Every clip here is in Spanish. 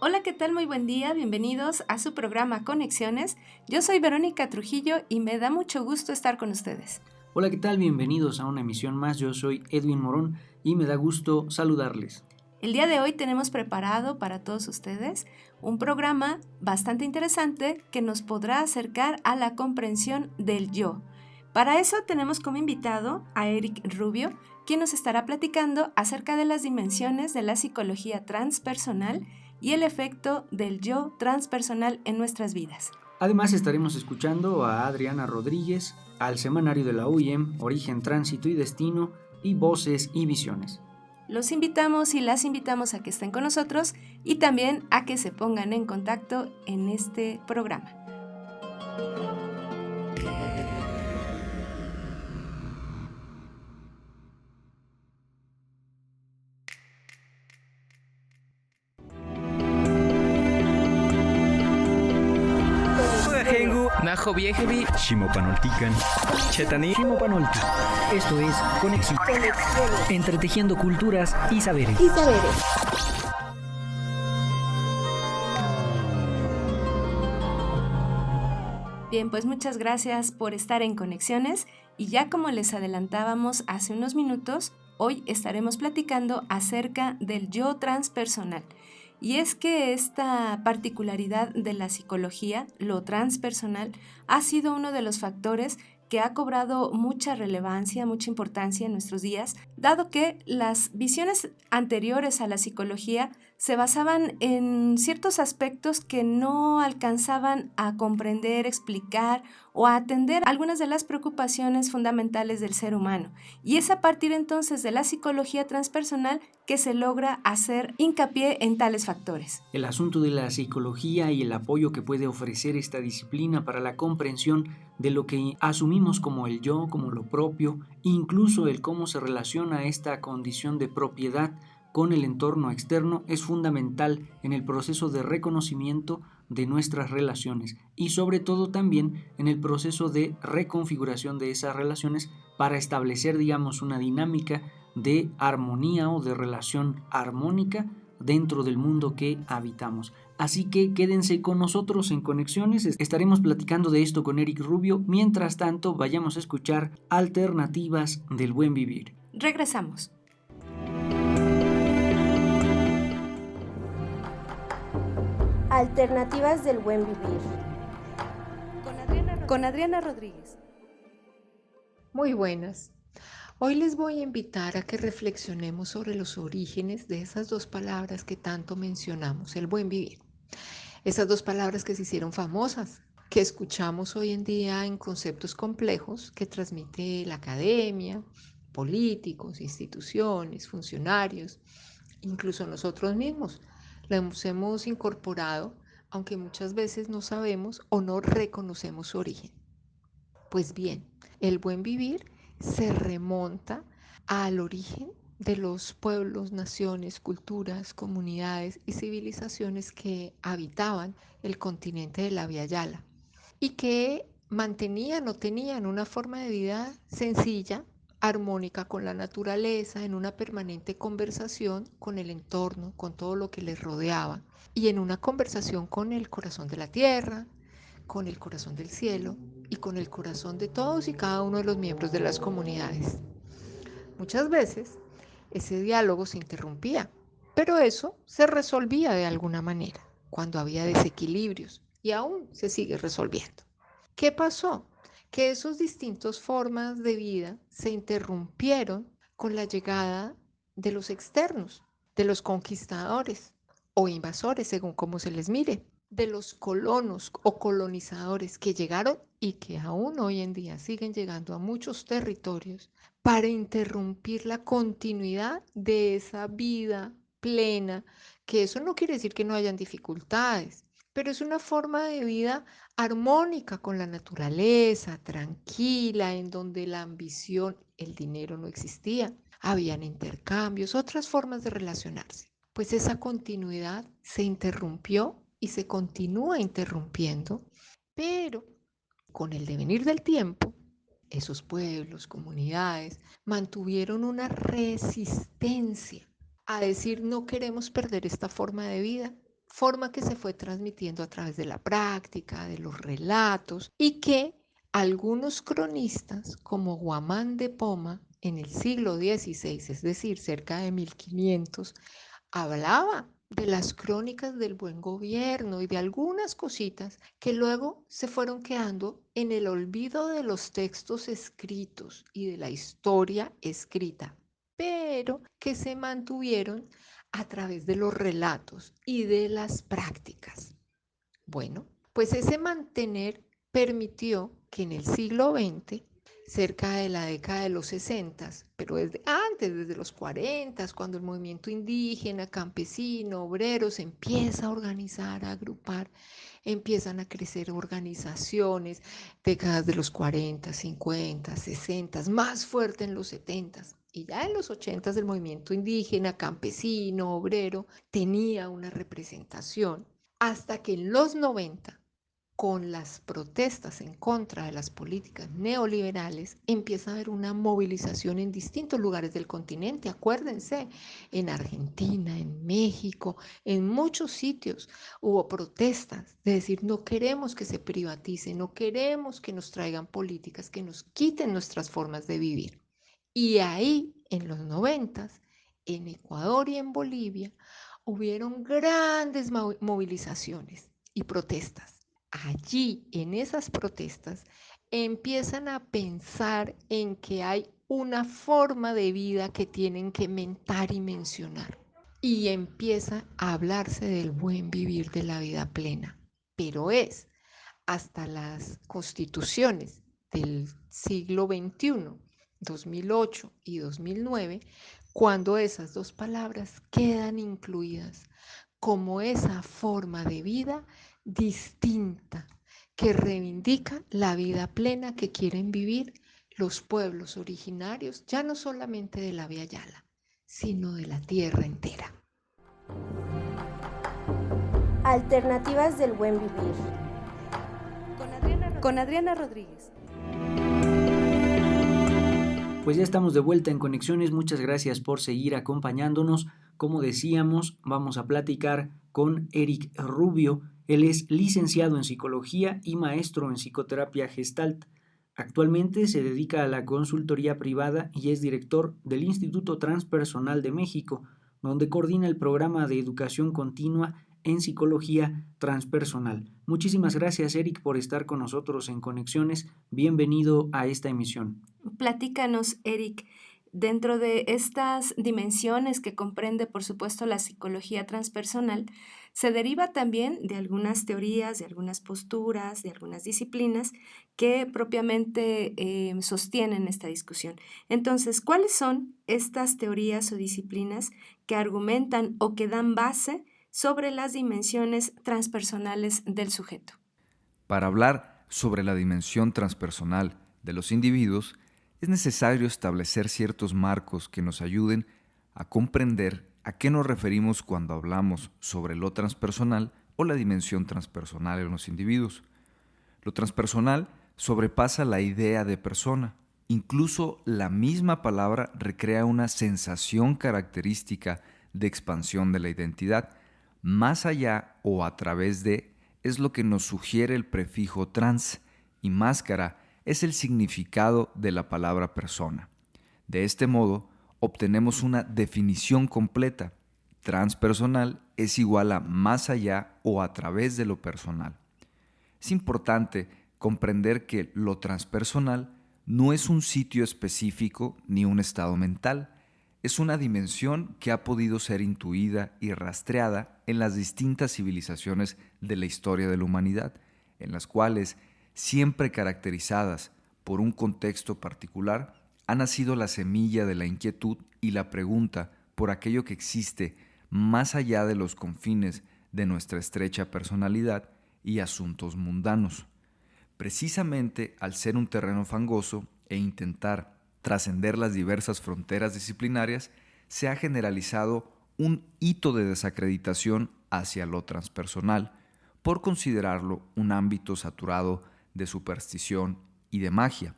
Hola, ¿qué tal? Muy buen día, bienvenidos a su programa Conexiones. Yo soy Verónica Trujillo y me da mucho gusto estar con ustedes. Hola, ¿qué tal? Bienvenidos a una emisión más. Yo soy Edwin Morón y me da gusto saludarles. El día de hoy tenemos preparado para todos ustedes un programa bastante interesante que nos podrá acercar a la comprensión del yo. Para eso tenemos como invitado a Eric Rubio, quien nos estará platicando acerca de las dimensiones de la psicología transpersonal y el efecto del yo transpersonal en nuestras vidas. Además estaremos escuchando a Adriana Rodríguez, al semanario de la UIEM, Origen, Tránsito y Destino y Voces y Visiones. Los invitamos y las invitamos a que estén con nosotros y también a que se pongan en contacto en este programa. Najo Viejevi, Shimopanoltican, Chetani, Shimopanolti. Esto es Conexión. Entretejiendo culturas y saberes. Bien, pues muchas gracias por estar en Conexiones y ya como les adelantábamos hace unos minutos, hoy estaremos platicando acerca del yo transpersonal. Y es que esta particularidad de la psicología, lo transpersonal, ha sido uno de los factores que ha cobrado mucha relevancia, mucha importancia en nuestros días, dado que las visiones anteriores a la psicología se basaban en ciertos aspectos que no alcanzaban a comprender, explicar o a atender algunas de las preocupaciones fundamentales del ser humano. Y es a partir entonces de la psicología transpersonal que se logra hacer hincapié en tales factores. El asunto de la psicología y el apoyo que puede ofrecer esta disciplina para la comprensión de lo que asumimos como el yo, como lo propio, incluso el cómo se relaciona esta condición de propiedad con el entorno externo es fundamental en el proceso de reconocimiento de nuestras relaciones y sobre todo también en el proceso de reconfiguración de esas relaciones para establecer, digamos, una dinámica de armonía o de relación armónica dentro del mundo que habitamos. Así que quédense con nosotros en Conexiones, estaremos platicando de esto con Eric Rubio. Mientras tanto, vayamos a escuchar Alternativas del Buen Vivir. Regresamos. Alternativas del Buen Vivir. Con Adriana Rodríguez. Muy buenas. Hoy les voy a invitar a que reflexionemos sobre los orígenes de esas dos palabras que tanto mencionamos, el buen vivir. Esas dos palabras que se hicieron famosas, que escuchamos hoy en día en conceptos complejos que transmite la academia, políticos, instituciones, funcionarios, incluso nosotros mismos. Las hemos incorporado, aunque muchas veces no sabemos o no reconocemos su origen. Pues bien, el buen vivir se remonta al origen de los pueblos, naciones, culturas, comunidades y civilizaciones que habitaban el continente de la Via Yala y que mantenían o tenían una forma de vida sencilla, armónica con la naturaleza, en una permanente conversación con el entorno, con todo lo que les rodeaba y en una conversación con el corazón de la tierra, con el corazón del cielo y con el corazón de todos y cada uno de los miembros de las comunidades. Muchas veces ese diálogo se interrumpía, pero eso se resolvía de alguna manera cuando había desequilibrios y aún se sigue resolviendo. ¿Qué pasó? Que esas distintas formas de vida se interrumpieron con la llegada de los externos, de los conquistadores o invasores, según cómo se les mire, de los colonos o colonizadores que llegaron y que aún hoy en día siguen llegando a muchos territorios para interrumpir la continuidad de esa vida plena, que eso no quiere decir que no hayan dificultades, pero es una forma de vida armónica con la naturaleza, tranquila, en donde la ambición, el dinero no existía, habían intercambios, otras formas de relacionarse. Pues esa continuidad se interrumpió y se continúa interrumpiendo, pero con el devenir del tiempo, esos pueblos, comunidades, mantuvieron una resistencia a decir no queremos perder esta forma de vida forma que se fue transmitiendo a través de la práctica, de los relatos, y que algunos cronistas, como Guamán de Poma, en el siglo XVI, es decir, cerca de 1500, hablaba de las crónicas del buen gobierno y de algunas cositas que luego se fueron quedando en el olvido de los textos escritos y de la historia escrita, pero que se mantuvieron a través de los relatos y de las prácticas. Bueno, pues ese mantener permitió que en el siglo XX, cerca de la década de los 60, pero desde antes, desde los 40, cuando el movimiento indígena, campesino, obrero se empieza a organizar, a agrupar, empiezan a crecer organizaciones, décadas de los 40, 50, 60, más fuerte en los 70. Y ya en los 80 el movimiento indígena, campesino, obrero tenía una representación, hasta que en los 90, con las protestas en contra de las políticas neoliberales, empieza a haber una movilización en distintos lugares del continente. Acuérdense, en Argentina, en México, en muchos sitios hubo protestas de decir: no queremos que se privatice, no queremos que nos traigan políticas que nos quiten nuestras formas de vivir. Y ahí, en los 90, en Ecuador y en Bolivia, hubieron grandes movilizaciones y protestas. Allí, en esas protestas, empiezan a pensar en que hay una forma de vida que tienen que mentar y mencionar. Y empieza a hablarse del buen vivir, de la vida plena. Pero es hasta las constituciones del siglo XXI, 2008 y 2009, cuando esas dos palabras quedan incluidas como esa forma de vida distinta que reivindica la vida plena que quieren vivir los pueblos originarios, ya no solamente de la Via Yala, sino de la tierra entera. Alternativas del buen vivir. Con Adriana Rodríguez. Pues ya estamos de vuelta en Conexiones, muchas gracias por seguir acompañándonos. Como decíamos, vamos a platicar con Eric Rubio. Él es licenciado en psicología y maestro en psicoterapia Gestalt. Actualmente se dedica a la consultoría privada y es director del Instituto Transpersonal de México, donde coordina el programa de educación continua en psicología transpersonal. Muchísimas gracias, Eric, por estar con nosotros en Conexiones. Bienvenido a esta emisión. Platícanos, Eric, dentro de estas dimensiones que comprende, por supuesto, la psicología transpersonal, se deriva también de algunas teorías, de algunas posturas, de algunas disciplinas que propiamente sostienen esta discusión. Entonces, ¿cuáles son estas teorías o disciplinas que argumentan o que dan base sobre las dimensiones transpersonales del sujeto? Para hablar sobre la dimensión transpersonal de los individuos, es necesario establecer ciertos marcos que nos ayuden a comprender a qué nos referimos cuando hablamos sobre lo transpersonal o la dimensión transpersonal en los individuos. Lo transpersonal sobrepasa la idea de persona. Incluso la misma palabra recrea una sensación característica de expansión de la identidad. Más allá o a través de es lo que nos sugiere el prefijo trans, y máscara es el significado de la palabra persona. De este modo, obtenemos una definición completa. Transpersonal es igual a más allá o a través de lo personal. Es importante comprender que lo transpersonal no es un sitio específico ni un estado mental. Es una dimensión que ha podido ser intuida y rastreada en las distintas civilizaciones de la historia de la humanidad, en las cuales, siempre caracterizadas por un contexto particular, ha nacido la semilla de la inquietud y la pregunta por aquello que existe más allá de los confines de nuestra estrecha personalidad y asuntos mundanos. Precisamente al ser un terreno fangoso e intentar trascender las diversas fronteras disciplinarias, se ha generalizado un hito de desacreditación hacia lo transpersonal, por considerarlo un ámbito saturado de superstición y de magia.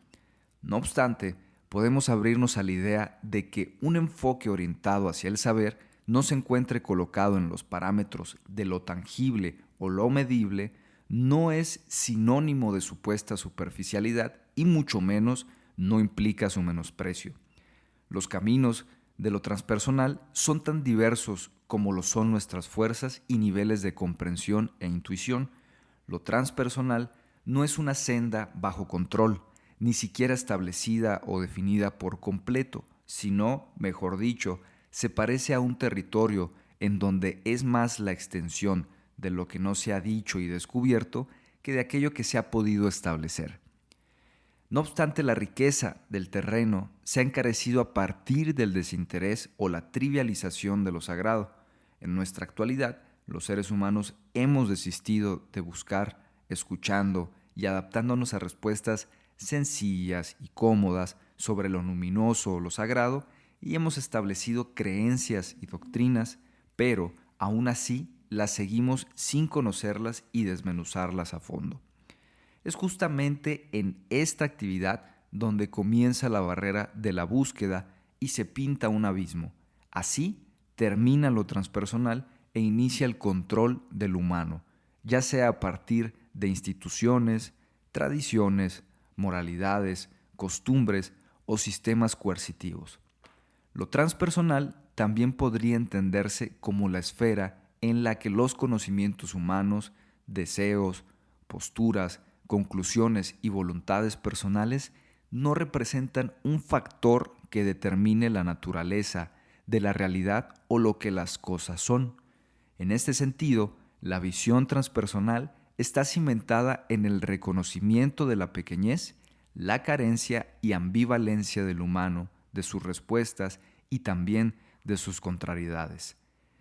No obstante, podemos abrirnos a la idea de que un enfoque orientado hacia el saber no se encuentre colocado en los parámetros de lo tangible o lo medible, no es sinónimo de supuesta superficialidad y mucho menos no implica su menosprecio. Los caminos de lo transpersonal son tan diversos como lo son nuestras fuerzas y niveles de comprensión e intuición. Lo transpersonal no es una senda bajo control, ni siquiera establecida o definida por completo, sino, mejor dicho, se parece a un territorio en donde es más la extensión de lo que no se ha dicho y descubierto que de aquello que se ha podido establecer. No obstante, la riqueza del terreno se ha encarecido a partir del desinterés o la trivialización de lo sagrado. En nuestra actualidad, los seres humanos hemos desistido de buscar, escuchando y adaptándonos a respuestas sencillas y cómodas sobre lo luminoso o lo sagrado, y hemos establecido creencias y doctrinas, pero aún así las seguimos sin conocerlas y desmenuzarlas a fondo. Es justamente en esta actividad donde comienza la barrera de la búsqueda y se pinta un abismo. Así termina lo transpersonal e inicia el control del humano, ya sea a partir de instituciones, tradiciones, moralidades, costumbres o sistemas coercitivos. Lo transpersonal también podría entenderse como la esfera en la que los conocimientos humanos, deseos, posturas, conclusiones y voluntades personales no representan un factor que determine la naturaleza de la realidad o lo que las cosas son. En este sentido, la visión transpersonal está cimentada en el reconocimiento de la pequeñez, la carencia y ambivalencia del humano, de sus respuestas y también de sus contrariedades.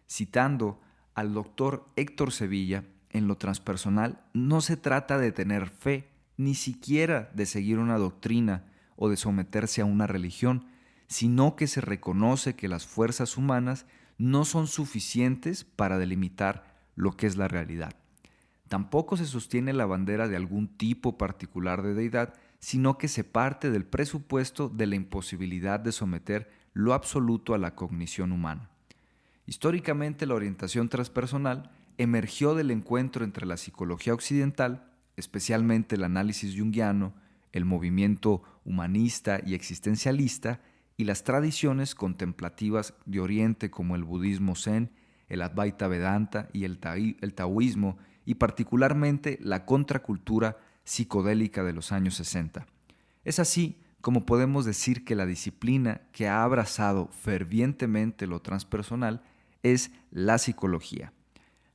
Citando al doctor Héctor Sevilla, en lo transpersonal no se trata de tener fe, ni siquiera de seguir una doctrina o de someterse a una religión, sino que se reconoce que las fuerzas humanas no son suficientes para delimitar lo que es la realidad. Tampoco se sostiene la bandera de algún tipo particular de deidad, sino que se parte del presupuesto de la imposibilidad de someter lo absoluto a la cognición humana. Históricamente, la orientación transpersonal emergió del encuentro entre la psicología occidental, especialmente el análisis junguiano, el movimiento humanista y existencialista, y las tradiciones contemplativas de Oriente como el budismo zen, el Advaita Vedanta y el taoísmo, y particularmente la contracultura psicodélica de los años 60. Es así como podemos decir que la disciplina que ha abrazado fervientemente lo transpersonal es la psicología.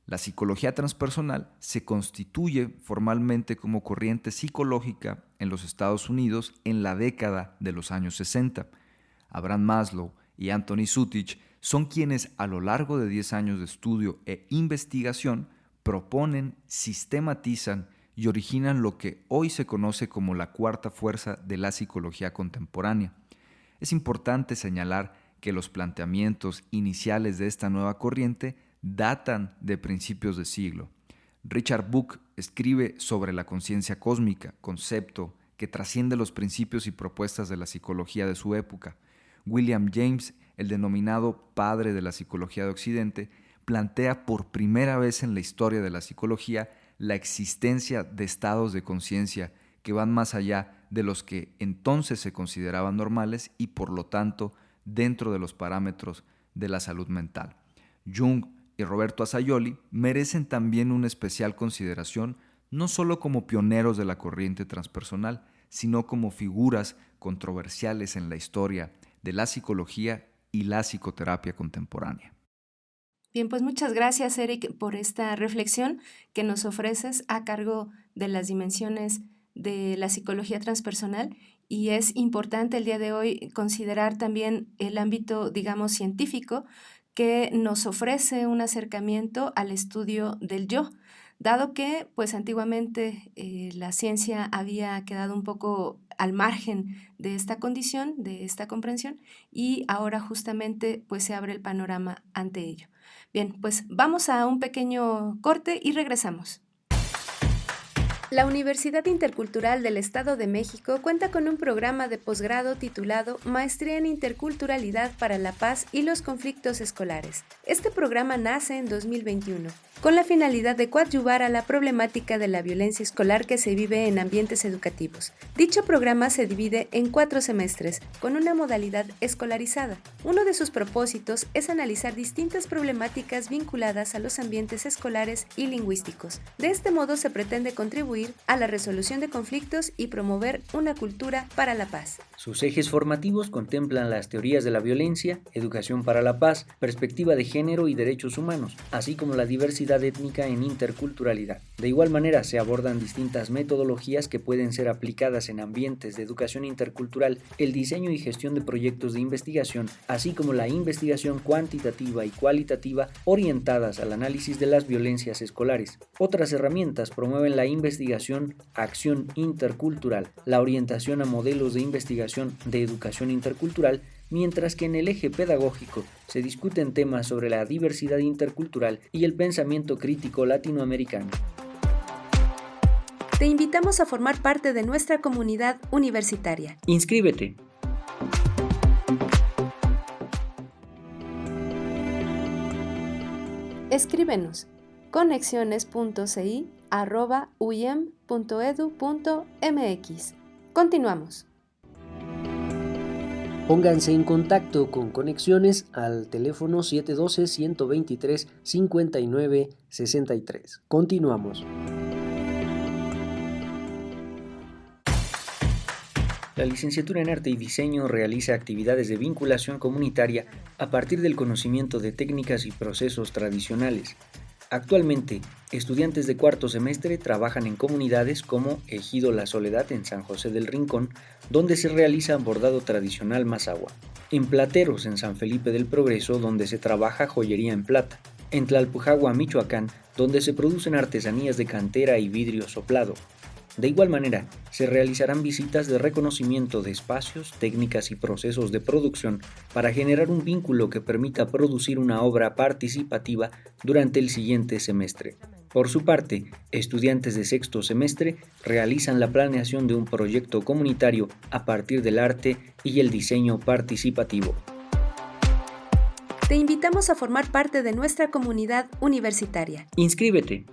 La psicología transpersonal se constituye formalmente como corriente psicológica en los Estados Unidos en la década de los años 60. Abraham Maslow y Anthony Sutich son quienes a lo largo de 10 años de estudio e investigación proponen, sistematizan y originan lo que hoy se conoce como la cuarta fuerza de la psicología contemporánea. Es importante señalar que los planteamientos iniciales de esta nueva corriente datan de principios de siglo. Richard Buck escribe sobre la conciencia cósmica, concepto que trasciende los principios y propuestas de la psicología de su época. William James, el denominado padre de la psicología de Occidente, plantea por primera vez en la historia de la psicología la existencia de estados de conciencia que van más allá de los que entonces se consideraban normales y por lo tanto dentro de los parámetros de la salud mental. Jung y Roberto Asayoli merecen también una especial consideración no solo como pioneros de la corriente transpersonal, sino como figuras controversiales en la historia de la psicología y la psicoterapia contemporánea. Bien, pues muchas gracias, Eric, por esta reflexión que nos ofreces a cargo de las dimensiones de la psicología transpersonal, y es importante el día de hoy considerar también el ámbito, digamos, científico que nos ofrece un acercamiento al estudio del yo, dado que pues antiguamente la ciencia había quedado un poco al margen de esta condición, de esta comprensión, y ahora justamente pues se abre el panorama ante ello. Bien, pues vamos a un pequeño corte y regresamos. La Universidad Intercultural del Estado de México cuenta con un programa de posgrado titulado Maestría en Interculturalidad para la Paz y los Conflictos Escolares. Este programa nace en 2021, con la finalidad de coadyuvar a la problemática de la violencia escolar que se vive en ambientes educativos. Dicho programa se divide en 4 semestres, con una modalidad escolarizada. Uno de sus propósitos es analizar distintas problemáticas vinculadas a los ambientes escolares y lingüísticos. De este modo se pretende contribuir a la resolución de conflictos y promover una cultura para la paz. Sus ejes formativos contemplan las teorías de la violencia, educación para la paz, perspectiva de género y derechos humanos, así como la diversidad étnica en interculturalidad. De igual manera, se abordan distintas metodologías que pueden ser aplicadas en ambientes de educación intercultural, el diseño y gestión de proyectos de investigación, así como la investigación cuantitativa y cualitativa orientadas al análisis de las violencias escolares. Otras herramientas promueven la investigación, acción intercultural, la orientación a modelos de investigación de educación intercultural, mientras que en el eje pedagógico se discuten temas sobre la diversidad intercultural y el pensamiento crítico latinoamericano. Te invitamos a formar parte de nuestra comunidad universitaria. ¡Inscríbete! Escríbenos conexiones.ci@uyem.edu.mx. Continuamos. Pónganse en contacto con Conexiones al teléfono 712-123-5963. Continuamos. La licenciatura en Arte y Diseño realiza actividades de vinculación comunitaria a partir del conocimiento de técnicas y procesos tradicionales. Actualmente, estudiantes de cuarto semestre trabajan en comunidades como Ejido La Soledad en San José del Rincón, donde se realiza bordado tradicional mazahua; en Plateros en San Felipe del Progreso, donde se trabaja joyería en plata; en Tlalpujagua, Michoacán, donde se producen artesanías de cantera y vidrio soplado. De igual manera, se realizarán visitas de reconocimiento de espacios, técnicas y procesos de producción para generar un vínculo que permita producir una obra participativa durante el siguiente semestre. Por su parte, estudiantes de sexto semestre realizan la planeación de un proyecto comunitario a partir del arte y el diseño participativo. Te invitamos a formar parte de nuestra comunidad universitaria. ¡Inscríbete!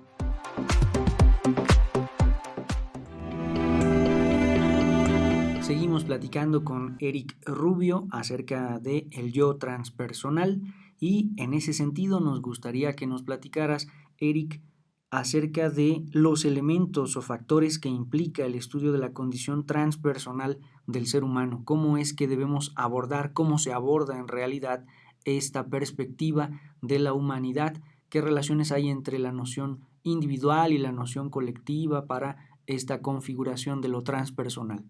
Seguimos platicando con Eric Rubio acerca de el yo transpersonal y en ese sentido nos gustaría que nos platicaras, Eric, acerca de los elementos o factores que implica el estudio de la condición transpersonal del ser humano. ¿Cómo es que debemos abordar, cómo se aborda en realidad esta perspectiva de la humanidad? ¿Qué relaciones hay entre la noción individual y la noción colectiva para esta configuración de lo transpersonal?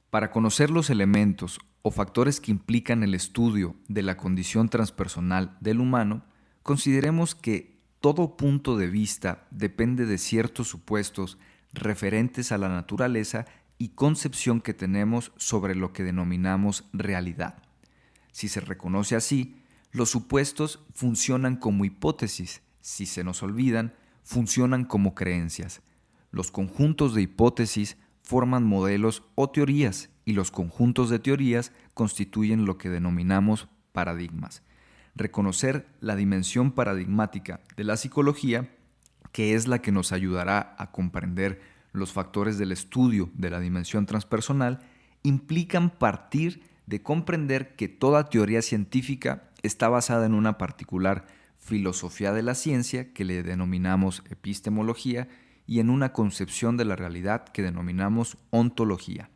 Para conocer los elementos o factores que implican el estudio de la condición transpersonal del humano, consideremos que todo punto de vista depende de ciertos supuestos referentes a la naturaleza y concepción que tenemos sobre lo que denominamos realidad. Si se reconoce así, los supuestos funcionan como hipótesis; si se nos olvidan, funcionan como creencias. Los conjuntos de hipótesis forman modelos o teorías y los conjuntos de teorías constituyen lo que denominamos paradigmas. Reconocer la dimensión paradigmática de la psicología, que es la que nos ayudará a comprender los factores del estudio de la dimensión transpersonal, implican partir de comprender que toda teoría científica está basada en una particular filosofía de la ciencia que le denominamos epistemología y en una concepción de la realidad que denominamos ontología.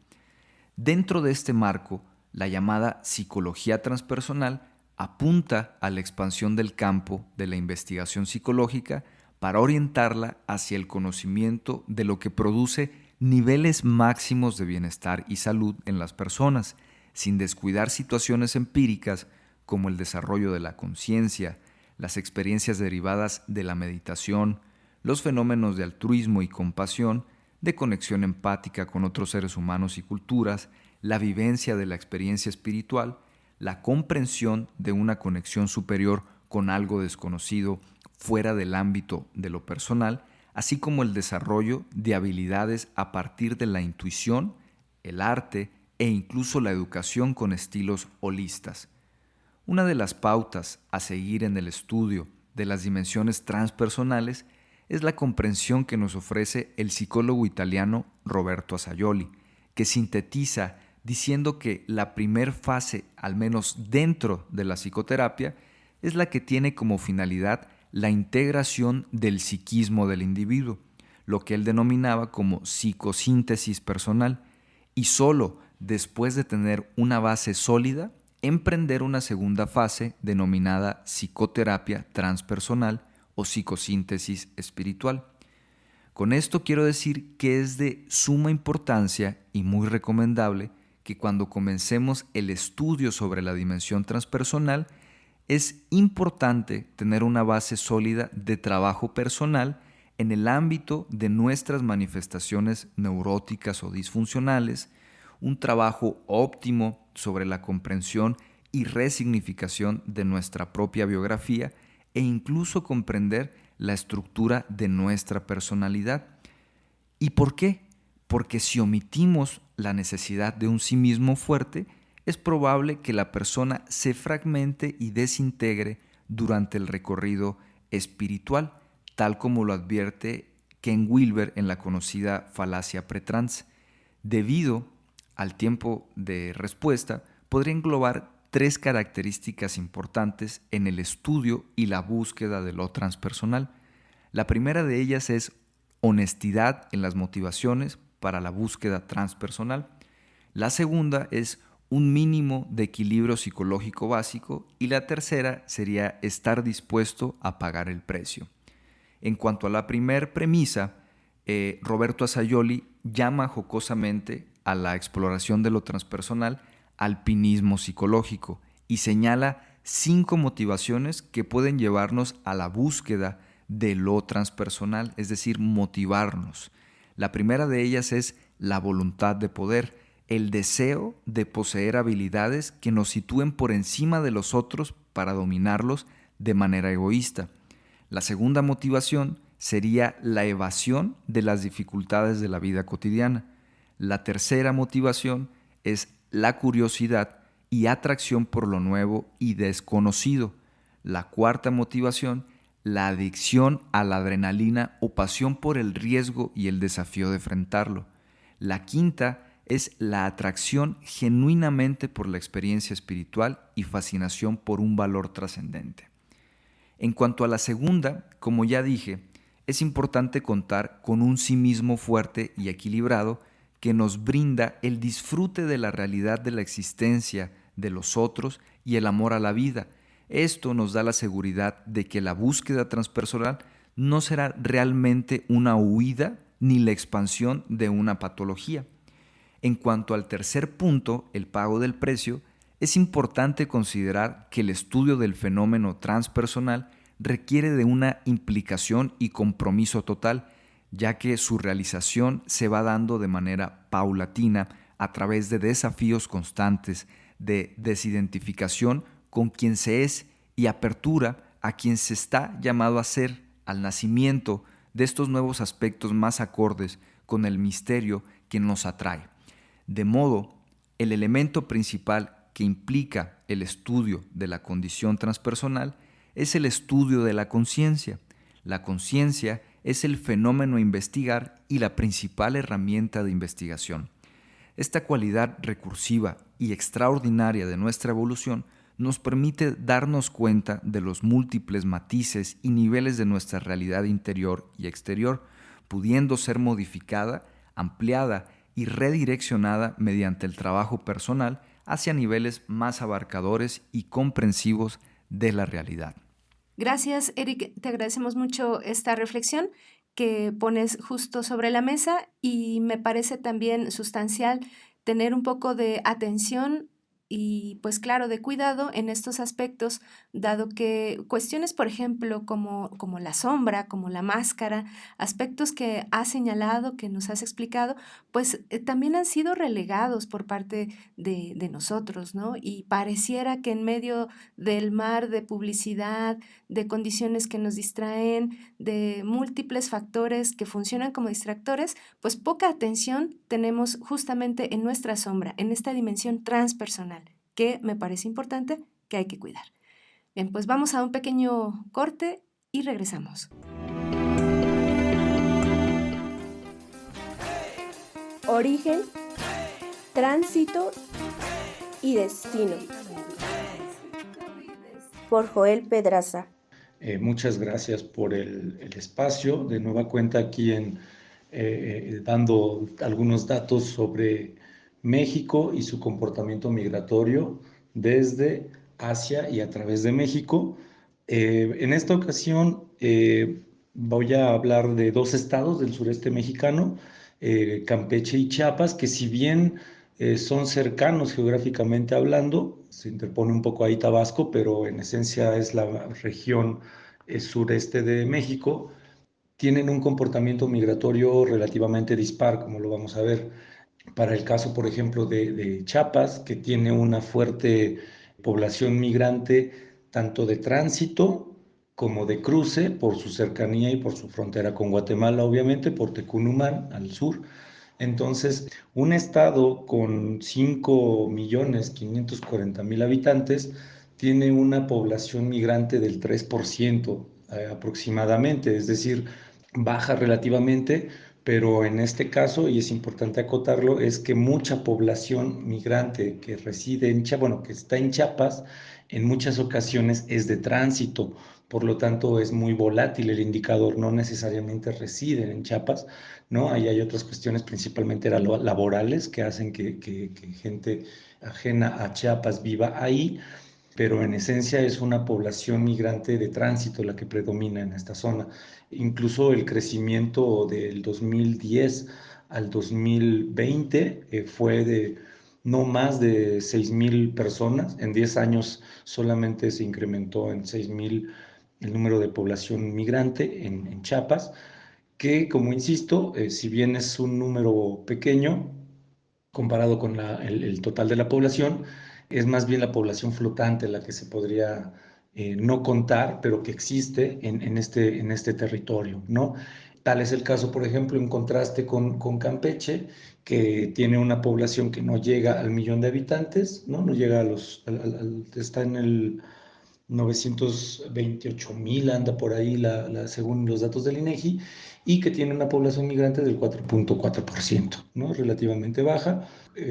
Dentro de este marco, la llamada psicología transpersonal apunta a la expansión del campo de la investigación psicológica para orientarla hacia el conocimiento de lo que produce niveles máximos de bienestar y salud en las personas, sin descuidar situaciones empíricas como el desarrollo de la conciencia, las experiencias derivadas de la meditación, los fenómenos de altruismo y compasión, de conexión empática con otros seres humanos y culturas, la vivencia de la experiencia espiritual, la comprensión de una conexión superior con algo desconocido fuera del ámbito de lo personal, así como el desarrollo de habilidades a partir de la intuición, el arte e incluso la educación con estilos holistas. Una de las pautas a seguir en el estudio de las dimensiones transpersonales es la comprensión que nos ofrece el psicólogo italiano Roberto Assagioli, que sintetiza diciendo que la primer fase, al menos dentro de la psicoterapia, es la que tiene como finalidad la integración del psiquismo del individuo, lo que él denominaba como psicosíntesis personal, y solo después de tener una base sólida, emprender una segunda fase denominada psicoterapia transpersonal o psicosíntesis espiritual. Con esto quiero decir que es de suma importancia y muy recomendable que cuando comencemos el estudio sobre la dimensión transpersonal, es importante tener una base sólida de trabajo personal en el ámbito de nuestras manifestaciones neuróticas o disfuncionales, un trabajo óptimo sobre la comprensión y resignificación de nuestra propia biografía e incluso comprender la estructura de nuestra personalidad. ¿Y por qué? Porque si omitimos la necesidad de un sí mismo fuerte, es probable que la persona se fragmente y desintegre durante el recorrido espiritual, tal como lo advierte Ken Wilber en la conocida falacia pretrans. Debido al tiempo de respuesta, podría englobar 3 características importantes en el estudio y la búsqueda de lo transpersonal. La primera de ellas es honestidad en las motivaciones para la búsqueda transpersonal. La segunda es un mínimo de equilibrio psicológico básico y la tercera sería estar dispuesto a pagar el precio. En cuanto a la primera premisa, Roberto Assagioli llama jocosamente a la exploración de lo transpersonal alpinismo psicológico y señala 5 motivaciones que pueden llevarnos a la búsqueda de lo transpersonal, es decir, motivarnos. La primera de ellas es la voluntad de poder, el deseo de poseer habilidades que nos sitúen por encima de los otros para dominarlos de manera egoísta. La segunda motivación sería la evasión de las dificultades de la vida cotidiana. La tercera motivación es la curiosidad y atracción por lo nuevo y desconocido. La cuarta motivación, la adicción a la adrenalina o pasión por el riesgo y el desafío de enfrentarlo. La quinta es la atracción genuinamente por la experiencia espiritual y fascinación por un valor trascendente. En cuanto a la segunda, como ya dije, es importante contar con un sí mismo fuerte y equilibrado que nos brinda el disfrute de la realidad de la existencia de los otros y el amor a la vida. Esto nos da la seguridad de que la búsqueda transpersonal no será realmente una huida ni la expansión de una patología. En cuanto al tercer punto, el pago del precio, es importante considerar que el estudio del fenómeno transpersonal requiere de una implicación y compromiso total, ya que su realización se va dando de manera paulatina a través de desafíos constantes, de desidentificación con quien se es y apertura a quien se está llamado a ser, al nacimiento de estos nuevos aspectos más acordes con el misterio que nos atrae. De modo, el elemento principal que implica el estudio de la condición transpersonal es el estudio de la conciencia. La conciencia es el fenómeno a investigar y la principal herramienta de investigación. Esta cualidad recursiva y extraordinaria de nuestra evolución nos permite darnos cuenta de los múltiples matices y niveles de nuestra realidad interior y exterior, pudiendo ser modificada, ampliada y redireccionada mediante el trabajo personal hacia niveles más abarcadores y comprensivos de la realidad. Gracias, Eric. Te agradecemos mucho esta reflexión que pones justo sobre la mesa y me parece también sustancial tener un poco de atención y pues claro, de cuidado en estos aspectos, dado que cuestiones, por ejemplo, como la sombra, como la máscara, aspectos que has señalado, que nos has explicado, pues también han sido relegados por parte de nosotros, ¿no? Y pareciera que en medio del mar de publicidad, de condiciones que nos distraen, de múltiples factores que funcionan como distractores, pues poca atención tenemos justamente en nuestra sombra, en esta dimensión transpersonal, que me parece importante que hay que cuidar. Bien, pues vamos a un pequeño corte y regresamos. Origen, tránsito y destino. Por Joel Pedraza. Muchas gracias por el espacio. De nueva cuenta aquí dando algunos datos sobre México y su comportamiento migratorio desde Asia y a través de México. En esta ocasión voy a hablar de dos estados del sureste mexicano, Campeche y Chiapas, que si bien son cercanos geográficamente hablando, se interpone un poco ahí Tabasco, pero en esencia es la región sureste de México, tienen un comportamiento migratorio relativamente dispar, como lo vamos a ver. Para el caso, por ejemplo, de Chiapas, que tiene una fuerte población migrante, tanto de tránsito como de cruce, por su cercanía y por su frontera con Guatemala, obviamente, por Tecunumán, al sur. Entonces, un estado con 5.540.000 habitantes tiene una población migrante del 3% aproximadamente, es decir, baja relativamente, pero en este caso, y es importante acotarlo, es que mucha población migrante que reside bueno, que está en Chiapas, en muchas ocasiones es de tránsito, por lo tanto es muy volátil el indicador, no necesariamente residen en Chiapas, ¿no? Ahí hay otras cuestiones, principalmente laborales, que hacen que gente ajena a Chiapas viva ahí, pero en esencia es una población migrante de tránsito la que predomina en esta zona. Incluso el crecimiento del 2010 al 2020 fue de no más de 6.000 personas. En 10 años solamente se incrementó en 6.000 el número de población migrante en Chiapas, que, como insisto, si bien es un número pequeño comparado con el total de la población, es más bien la población flotante la que se podría no contar, pero que existe en este territorio, ¿no? Tal es el caso, por ejemplo, en contraste con Campeche, que tiene una población que no llega al millón de habitantes, ¿no? No llega está en el 928.000, anda por ahí según los datos del INEGI, y que tiene una población migrante del 4.4%, ¿no? Relativamente baja.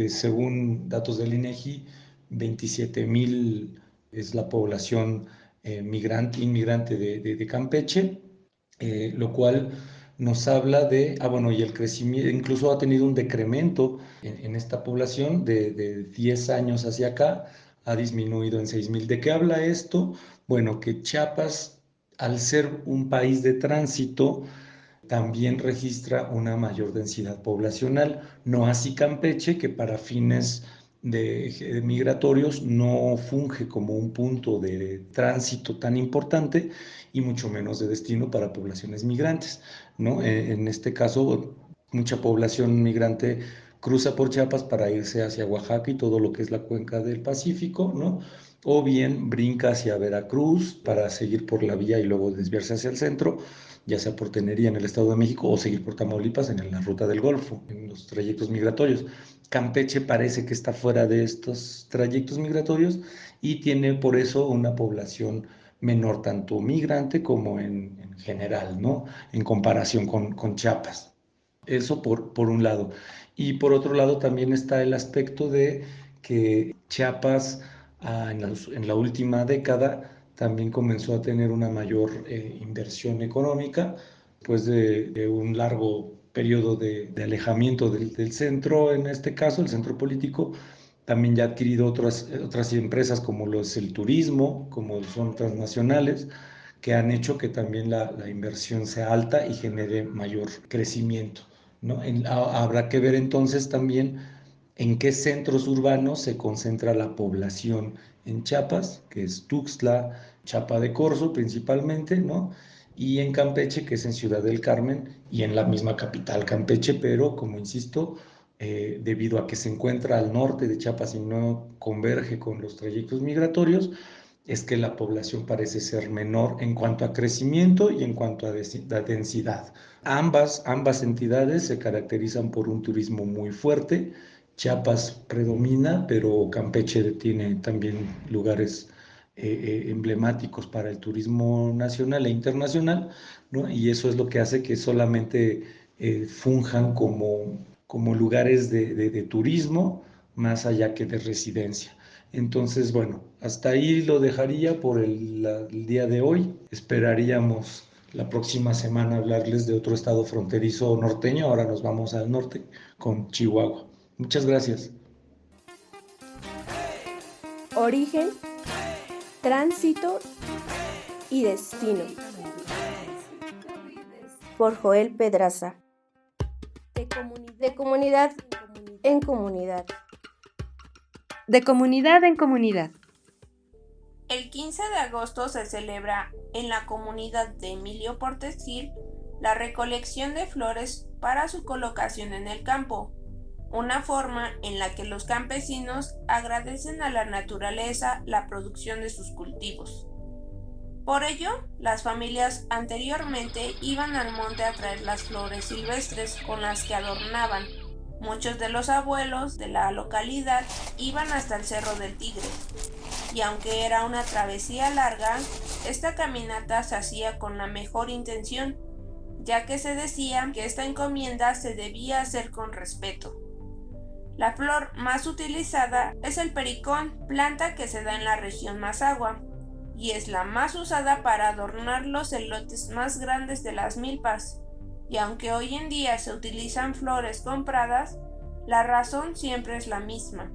Según datos del INEGI, 27.000 es la población inmigrante de Campeche, lo cual nos habla bueno, y el crecimiento, incluso ha tenido un decremento en esta población de 10 años hacia acá, ha disminuido en 6.000. ¿De qué habla esto? Bueno, que Chiapas, al ser un país de tránsito, también registra una mayor densidad poblacional, no así Campeche, que para fines migratorios no funge como un punto de tránsito tan importante y mucho menos de destino para poblaciones migrantes, ¿no? En este caso, mucha población migrante cruza por Chiapas para irse hacia Oaxaca y todo lo que es la cuenca del Pacífico, ¿no? O bien brinca hacia Veracruz para seguir por la vía y luego desviarse hacia el centro, ya sea por Tenería en el Estado de México o seguir por Tamaulipas en la ruta del Golfo, en los trayectos migratorios. Campeche parece que está fuera de estos trayectos migratorios y tiene por eso una población menor, tanto migrante como en general, ¿no? En comparación con Chiapas. Eso por un lado. Y por otro lado también está el aspecto de que Chiapas en la última década también comenzó a tener una mayor inversión económica, pues de un largo periodo de alejamiento del centro, en este caso, el centro político. También ya ha adquirido otras empresas como lo es el turismo, como son transnacionales, que han hecho que también la inversión sea alta y genere mayor crecimiento, ¿no? Habrá que ver entonces también en qué centros urbanos se concentra la población en Chiapas, que es Tuxtla, Chiapa de Corzo principalmente, ¿no? Y en Campeche, que es en Ciudad del Carmen, y en la misma capital Campeche, pero como insisto, debido a que se encuentra al norte de Chiapas y no converge con los trayectos migratorios, es que la población parece ser menor en cuanto a crecimiento y en cuanto a densidad. Ambas entidades se caracterizan por un turismo muy fuerte. Chiapas predomina, pero Campeche tiene también lugares emblemáticos para el turismo nacional e internacional, ¿no? Y eso es lo que hace que solamente funjan como lugares de turismo, más allá que de residencia. Entonces, bueno, hasta ahí lo dejaría por el día de hoy. Esperaríamos la próxima semana hablarles de otro estado fronterizo norteño. Ahora nos vamos al norte con Chihuahua. Muchas gracias. Origen, tránsito y destino. Por Joel Pedraza. De comunidad en comunidad. De comunidad en comunidad. El 15 de agosto se celebra en la comunidad de Emilio Portes Gil la recolección de flores para su colocación en el campo, una forma en la que los campesinos agradecen a la naturaleza la producción de sus cultivos. Por ello, las familias anteriormente iban al monte a traer las flores silvestres con las que adornaban. Muchos de los abuelos de la localidad iban hasta el Cerro del Tigre, y aunque era una travesía larga, esta caminata se hacía con la mejor intención, ya que se decía que esta encomienda se debía hacer con respeto. La flor más utilizada es el pericón, planta que se da en la región Mazahua, y es la más usada para adornar los elotes más grandes de las milpas. Y aunque hoy en día se utilizan flores compradas, la razón siempre es la misma.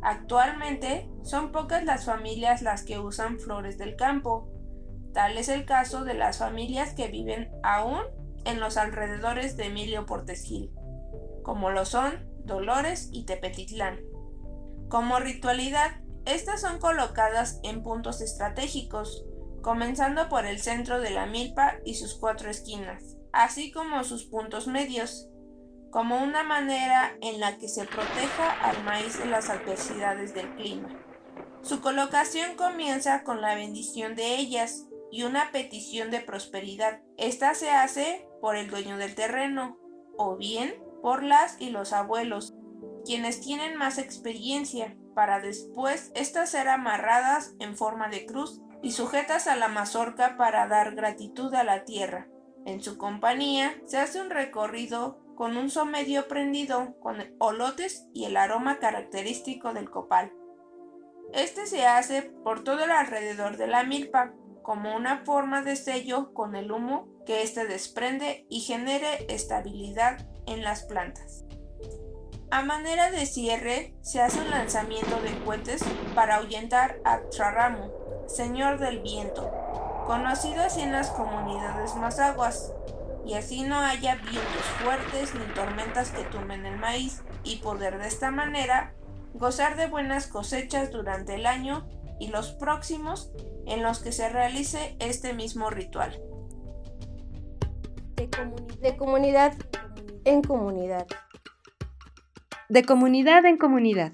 Actualmente son pocas las familias las que usan flores del campo. Tal es el caso de las familias que viven aún en los alrededores de Emilio Portes Gil, como lo son Dolores y Tepetitlán. Como ritualidad, estas son colocadas en puntos estratégicos, comenzando por el centro de la milpa y sus 4 esquinas, así como sus puntos medios, como una manera en la que se proteja al maíz de las adversidades del clima. Su colocación comienza con la bendición de ellas y una petición de prosperidad. Esta se hace por el dueño del terreno, o bien por las y los abuelos, quienes tienen más experiencia, para después estas ser amarradas en forma de cruz y sujetas a la mazorca para dar gratitud a la tierra. En su compañía se hace un recorrido con un somedio prendido con olotes y el aroma característico del copal. Este se hace por todo el alrededor de la milpa, como una forma de sello con el humo que éste desprende y genere estabilidad en las plantas. A manera de cierre, se hace un lanzamiento de cohetes para ahuyentar a Charramo, señor del viento, conocido así en las comunidades mazahuas, y así no haya vientos fuertes ni tormentas que tumben el maíz, y poder de esta manera gozar de buenas cosechas durante el año y los próximos en los que se realice este mismo ritual. De comunidad en comunidad. De comunidad en comunidad.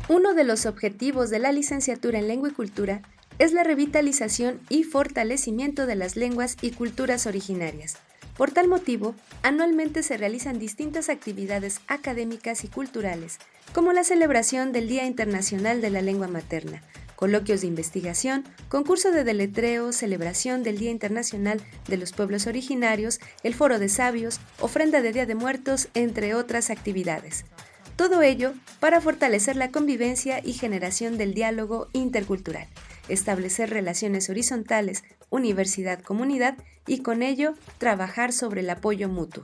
Uno de los objetivos de la licenciatura en Lengua y Cultura es la revitalización y fortalecimiento de las lenguas y culturas originarias. Por tal motivo, anualmente se realizan distintas actividades académicas y culturales, como la celebración del Día Internacional de la Lengua Materna, coloquios de investigación, concurso de deletreo, celebración del Día Internacional de los Pueblos Originarios, el Foro de Sabios, ofrenda de Día de Muertos, entre otras actividades. Todo ello para fortalecer la convivencia y generación del diálogo intercultural, establecer relaciones horizontales, universidad-comunidad y con ello trabajar sobre el apoyo mutuo.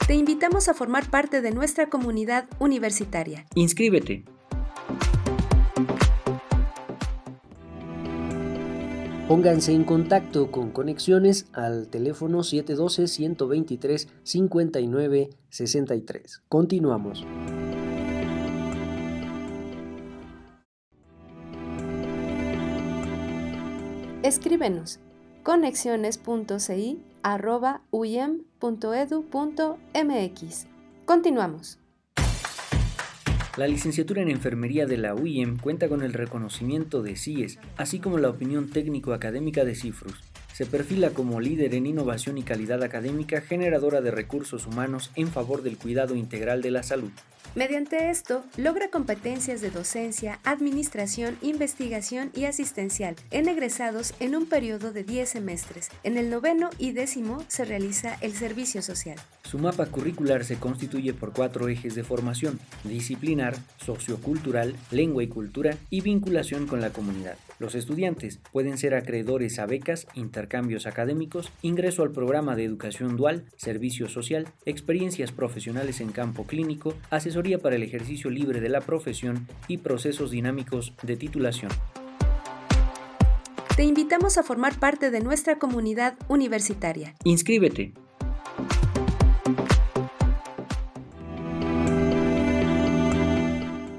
Te invitamos a formar parte de nuestra comunidad universitaria. Inscríbete. Pónganse en contacto con Conexiones al teléfono 712-123-5963. Continuamos. Escríbenos conexiones.ci@uyem.edu.mx. Continuamos. La licenciatura en Enfermería de la UIEM cuenta con el reconocimiento de CIES, así como la opinión técnico-académica de CIFRUS. Se perfila como líder en innovación y calidad académica generadora de recursos humanos en favor del cuidado integral de la salud. Mediante esto, logra competencias de docencia, administración, investigación y asistencial en egresados en un periodo de 10 semestres. En el 9º y 10º se realiza el servicio social. Su mapa curricular se constituye por 4 ejes de formación: disciplinar, sociocultural, lengua y cultura y vinculación con la comunidad. Los estudiantes pueden ser acreedores a becas, intercambios académicos, ingreso al programa de educación dual, servicio social, experiencias profesionales en campo clínico, asesoría para el ejercicio libre de la profesión y procesos dinámicos de titulación. Te invitamos a formar parte de nuestra comunidad universitaria. ¡Inscríbete!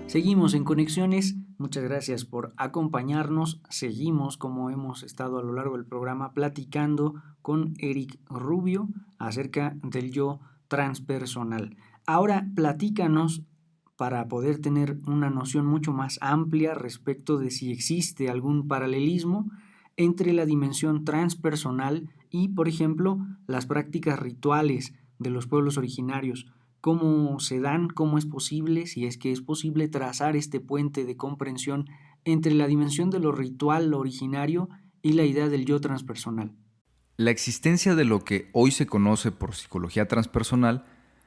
Seguimos en Conexiones, muchas gracias por acompañarnos. Seguimos, como hemos estado a lo largo del programa, platicando con Eric Rubio acerca del yo transpersonal. Ahora platícanos, para poder tener una noción mucho más amplia respecto de si existe algún paralelismo entre la dimensión transpersonal y, por ejemplo, las prácticas rituales de los pueblos originarios. ¿Cómo se dan? ¿Cómo es posible, si es que es posible, trazar este puente de comprensión entre la dimensión de lo ritual, lo originario, y la idea del yo transpersonal? La existencia de lo que hoy se conoce por psicología transpersonal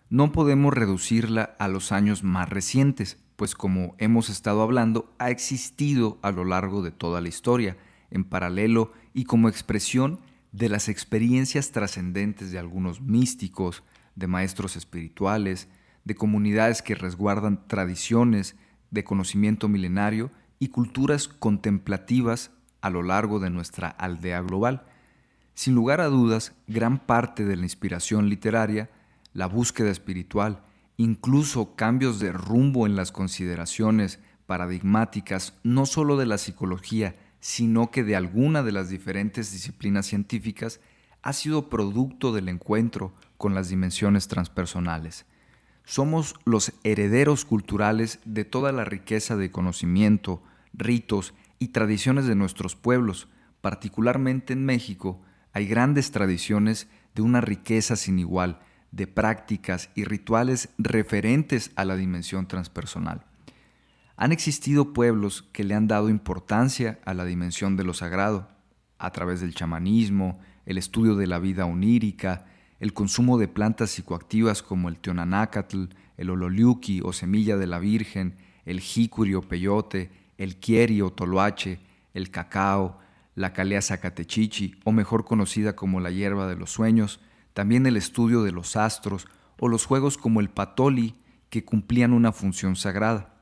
no podemos reducirla a los años más recientes, pues como hemos estado hablando, ha existido a lo largo de toda la historia, en paralelo y como expresión de las experiencias trascendentes de algunos místicos, de maestros espirituales, de comunidades que resguardan tradiciones de conocimiento milenario y culturas contemplativas a lo largo de nuestra aldea global. Sin lugar a dudas, gran parte de la inspiración literaria, la búsqueda espiritual, incluso cambios de rumbo en las consideraciones paradigmáticas no solo de la psicología, sino que de alguna de las diferentes disciplinas científicas, ha sido producto del encuentro con las dimensiones transpersonales. Somos los herederos culturales de toda la riqueza de conocimiento, ritos y tradiciones de nuestros pueblos. Particularmente en México, hay grandes tradiciones de una riqueza sin igual, de prácticas y rituales referentes a la dimensión transpersonal. Han existido pueblos que le han dado importancia a la dimensión de lo sagrado, a través del chamanismo, el estudio de la vida onírica, el consumo de plantas psicoactivas como el teonanácatl, el ololiuqui o semilla de la Virgen, el jícuri o peyote, el quieri o toloache, el cacao, la calea zacatechichi, o mejor conocida como la hierba de los sueños, también el estudio de los astros o los juegos como el patoli, que cumplían una función sagrada.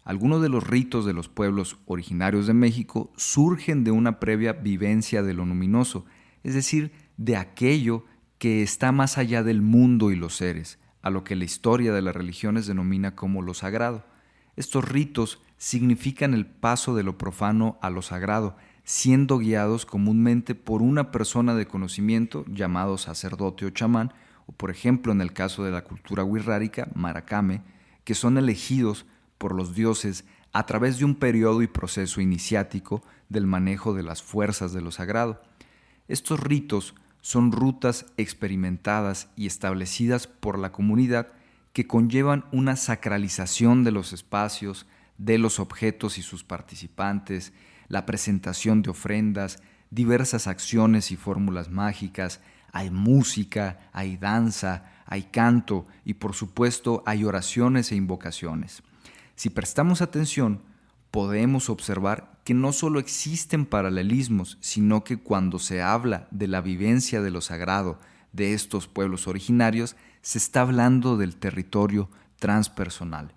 Algunos de los ritos de los pueblos originarios de México surgen de una previa vivencia de lo luminoso, es decir, de aquello que está más allá del mundo y los seres, a lo que la historia de las religiones denomina como lo sagrado. Estos ritos significan el paso de lo profano a lo sagrado, siendo guiados comúnmente por una persona de conocimiento llamado sacerdote o chamán, o por ejemplo en el caso de la cultura wixárika, maracame, que son elegidos por los dioses a través de un periodo y proceso iniciático del manejo de las fuerzas de lo sagrado. Estos ritos son rutas experimentadas y establecidas por la comunidad que conllevan una sacralización de los espacios, de los objetos y sus participantes, la presentación de ofrendas, diversas acciones y fórmulas mágicas, hay música, hay danza, hay canto y por supuesto hay oraciones e invocaciones. Si prestamos atención, podemos observar que no solo existen paralelismos, sino que cuando se habla de la vivencia de lo sagrado de estos pueblos originarios, se está hablando del territorio transpersonal.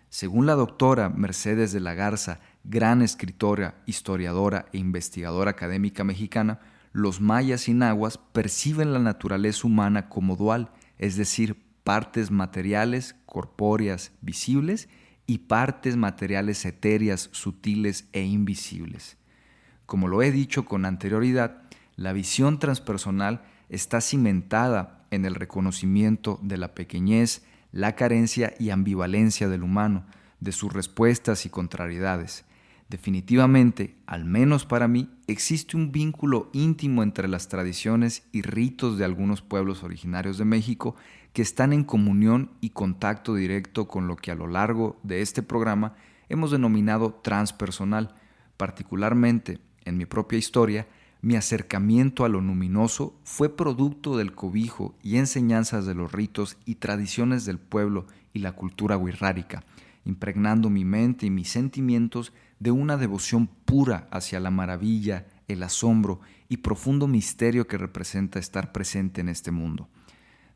Según la doctora Mercedes de la Garza, gran escritora, historiadora e investigadora académica mexicana, los mayas y nahuas perciben la naturaleza humana como dual, es decir, partes materiales, corpóreas, visibles, y partes materiales etéreas, sutiles e invisibles. Como lo he dicho con anterioridad, la visión transpersonal está cimentada en el reconocimiento de la pequeñez, la carencia y ambivalencia del humano, de sus respuestas y contrariedades. Definitivamente, al menos para mí, existe un vínculo íntimo entre las tradiciones y ritos de algunos pueblos originarios de México que están en comunión y contacto directo con lo que a lo largo de este programa hemos denominado transpersonal. Particularmente, en mi propia historia, mi acercamiento a lo luminoso fue producto del cobijo y enseñanzas de los ritos y tradiciones del pueblo y la cultura wixárika, impregnando mi mente y mis sentimientos de una devoción pura hacia la maravilla, el asombro y profundo misterio que representa estar presente en este mundo.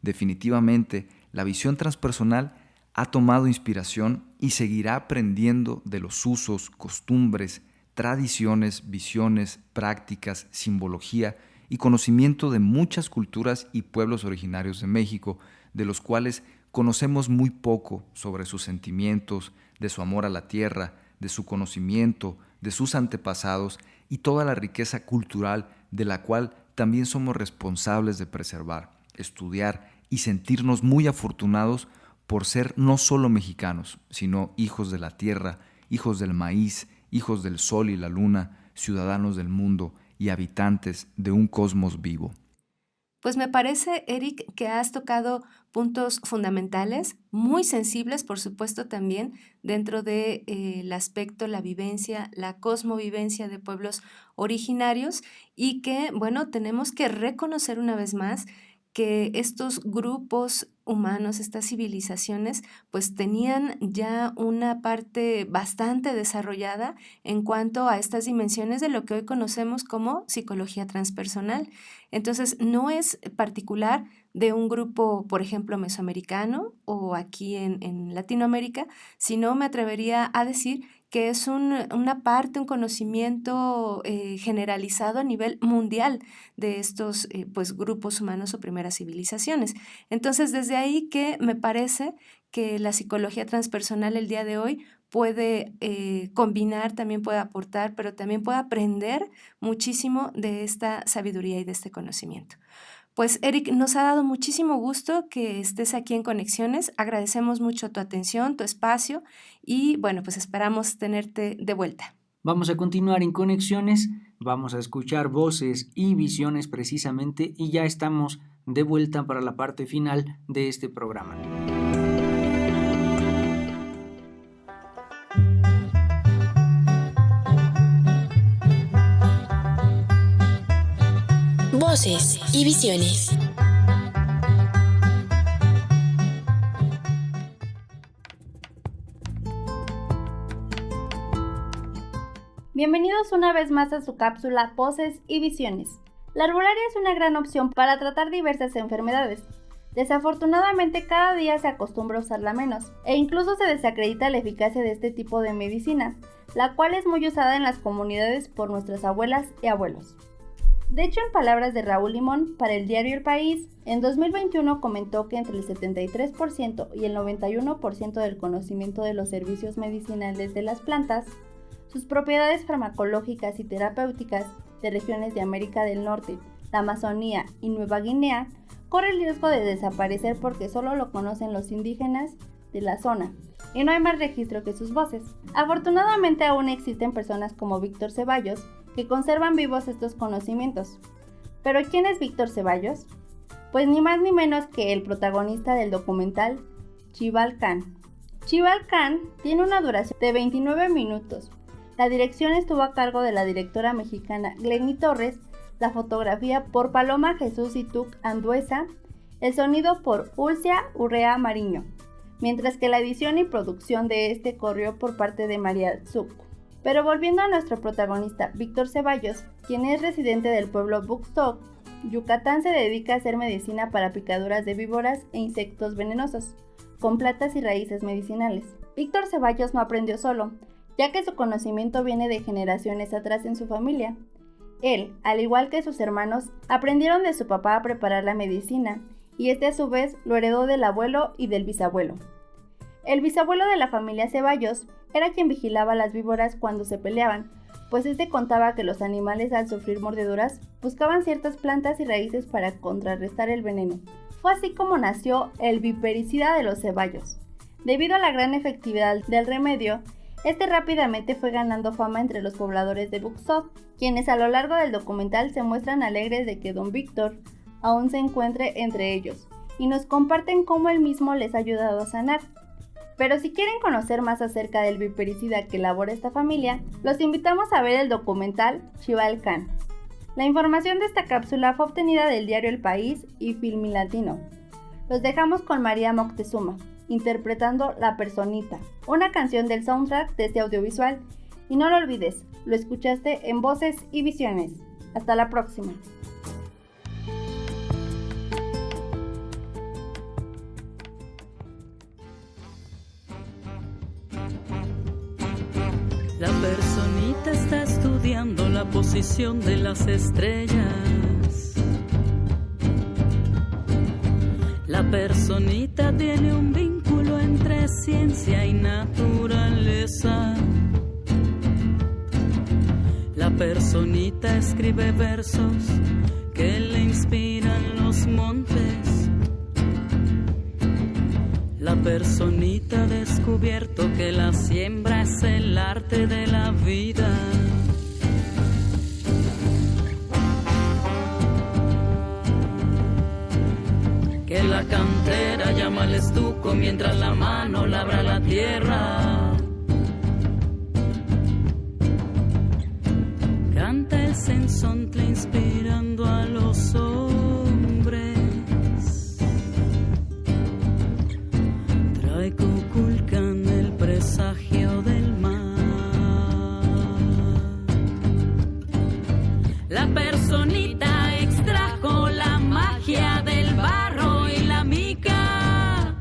Definitivamente, la visión transpersonal ha tomado inspiración y seguirá aprendiendo de los usos, costumbres, tradiciones, visiones, prácticas, simbología y conocimiento de muchas culturas y pueblos originarios de México, de los cuales conocemos muy poco sobre sus sentimientos, de su amor a la tierra, de su conocimiento, de sus antepasados y toda la riqueza cultural de la cual también somos responsables de preservar, estudiar y sentirnos muy afortunados por ser no solo mexicanos, sino hijos de la tierra, hijos del maíz, hijos del sol y la luna, ciudadanos del mundo y habitantes de un cosmos vivo. Pues me parece, Eric, que has tocado puntos fundamentales, muy sensibles, por supuesto, también dentro del aspecto, la vivencia, la cosmovivencia de pueblos originarios y que, bueno, tenemos que reconocer una vez más que estos grupos humanos, estas civilizaciones, pues tenían ya una parte bastante desarrollada en cuanto a estas dimensiones de lo que hoy conocemos como psicología transpersonal. Entonces, no es particular de un grupo, por ejemplo, mesoamericano o aquí en Latinoamérica, sino me atrevería a decir que es una parte, un conocimiento generalizado a nivel mundial de estos pues, grupos humanos o primeras civilizaciones. Entonces, desde ahí que me parece que la psicología transpersonal el día de hoy puede combinar, también puede aportar, pero también puede aprender muchísimo de esta sabiduría y de este conocimiento. Pues Eric, nos ha dado muchísimo gusto que estés aquí en Conexiones. Agradecemos mucho tu atención, tu espacio y bueno, pues esperamos tenerte de vuelta. Vamos a continuar en Conexiones, vamos a escuchar voces y visiones precisamente y ya estamos de vuelta para la parte final de este programa. Voces y visiones. Bienvenidos una vez más a su cápsula Voces y Visiones. La herbolaria es una gran opción para tratar diversas enfermedades. Desafortunadamente cada día se acostumbra a usarla menos e incluso se desacredita la eficacia de este tipo de medicina, la cual es muy usada en las comunidades por nuestras abuelas y abuelos. De hecho, en palabras de Raúl Limón, para el diario El País, en 2021 comentó que entre el 73% y el 91% del conocimiento de los servicios medicinales de las plantas, sus propiedades farmacológicas y terapéuticas de regiones de América del Norte, la Amazonía y Nueva Guinea, corre el riesgo de desaparecer porque solo lo conocen los indígenas de la zona y no hay más registro que sus voces. Afortunadamente aún existen personas como Víctor Ceballos que conservan vivos estos conocimientos. ¿Pero quién es Víctor Ceballos? Pues ni más ni menos que el protagonista del documental Chival Khan. Chival Khan tiene una duración de 29 minutos. La dirección estuvo a cargo de la directora mexicana Glenny Torres, la fotografía por Paloma Jesús Ituc Anduesa, el sonido por Ulcia Urrea Mariño, mientras que la edición y producción de este corrió por parte de María Zuc. Pero volviendo a nuestro protagonista, Víctor Ceballos, quien es residente del pueblo Buxtoc, Yucatán, se dedica a hacer medicina para picaduras de víboras e insectos venenosos, con plantas y raíces medicinales. Víctor Ceballos no aprendió solo, ya que su conocimiento viene de generaciones atrás en su familia. Él, al igual que sus hermanos, aprendieron de su papá a preparar la medicina, y este a su vez lo heredó del abuelo y del bisabuelo. El bisabuelo de la familia Ceballos era quien vigilaba las víboras cuando se peleaban, pues este contaba que los animales al sufrir mordeduras buscaban ciertas plantas y raíces para contrarrestar el veneno. Fue así como nació el vipericida de los Ceballos. Debido a la gran efectividad del remedio, este rápidamente fue ganando fama entre los pobladores de Buxot, quienes a lo largo del documental se muestran alegres de que don Víctor aún se encuentre entre ellos, y nos comparten cómo él mismo les ha ayudado a sanar. Pero si quieren conocer más acerca del vipericida que elabora esta familia, los invitamos a ver el documental Chival Can. La información de esta cápsula fue obtenida del diario El País y Filmilatino. Los dejamos con María Moctezuma, interpretando La Personita, una canción del soundtrack de este audiovisual. Y no lo olvides, lo escuchaste en Voces y Visiones. Hasta la próxima. La personita está estudiando la posición de las estrellas. La personita tiene un vínculo entre ciencia y naturaleza. La personita escribe versos que le inspiran los montes. La personita ha descubierto que la siembra es el arte de la vida. Que la cantera llama al estuco mientras la mano labra la tierra. Canta el sensontle inspirando a los hombres. Trae Cuculcán el presagio del mar. La personita extrajo la magia del barro y la mica.